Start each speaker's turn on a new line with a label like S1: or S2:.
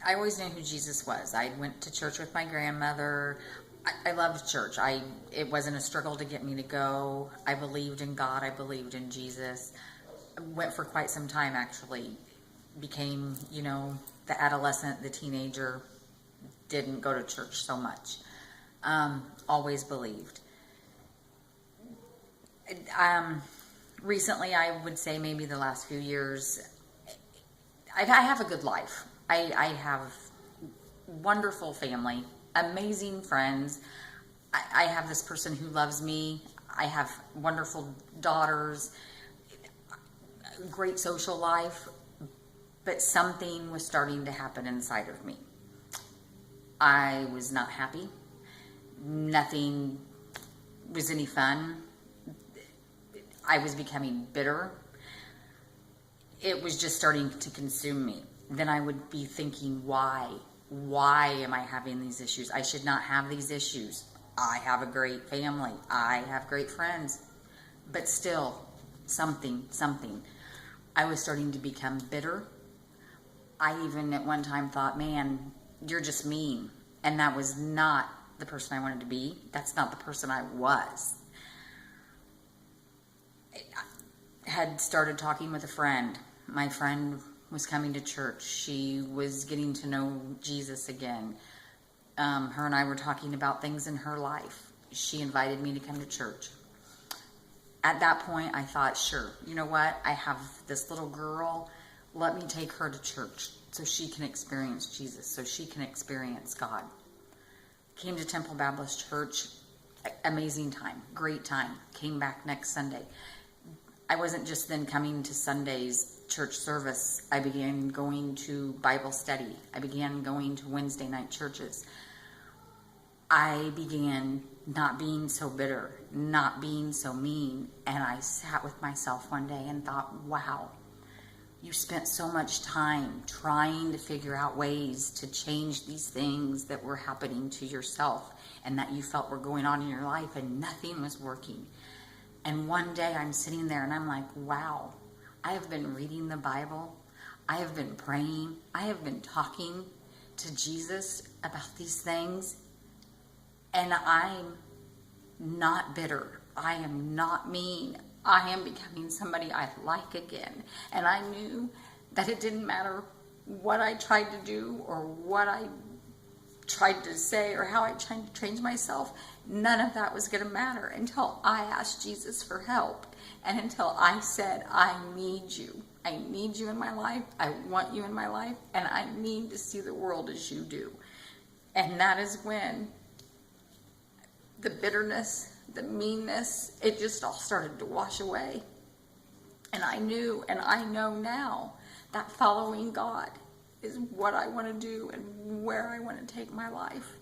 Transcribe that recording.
S1: I always knew who Jesus was. I went to church with my grandmother. I loved church. It wasn't a struggle to get me to go. I believed in God. I believed in Jesus. Went for quite some time, actually. Became, the adolescent, the teenager. Didn't go to church so much. Always believed. Recently, I would say maybe the last few years, I have a good life. I have wonderful family, amazing friends. I have this person who loves me. I have wonderful daughters, great social life, but something was starting to happen inside of me. I was not happy. Nothing was any fun. I was becoming bitter. It was just starting to consume me. Then I would be thinking, why? Why am I having these issues? I should not have these issues. I have a great family. I have great friends. But still, something. I was starting to become bitter. I even at one time thought, man, you're just mean. And that was not the person I wanted to be. That's not the person I was. I had started talking with a friend. My friend was coming to church. She was getting to know Jesus again. Her and I were talking about things in her life. She invited me to come to church. At that point, I thought, sure, you know what? I have this little girl. Let me take her to church so she can experience Jesus, so she can experience God. Came to Temple Baptist Church. Amazing time. Great time. Came back next Sunday. I wasn't just then coming to Sunday's church service. I began going to Bible study. I began going to Wednesday night churches. I began not being so bitter, not being so mean. And I sat with myself one day and thought, wow, you spent so much time trying to figure out ways to change these things that were happening to yourself and that you felt were going on in your life, and nothing was working. And one day I'm sitting there and I'm like, wow, I have been reading the Bible. I have been praying. I have been talking to Jesus about these things. And I'm not bitter. I am not mean. I am becoming somebody I like again. And I knew that it didn't matter what I tried to do or what I tried to say or how I tried to change myself. None of that was going to matter until I asked Jesus for help and until I said, I need you. I need you in my life. I want you in my life, and I need to see the world as you do. And that is when the bitterness, the meanness, it just all started to wash away. And I knew, and I know now, that following God is what I want to do and where I want to take my life.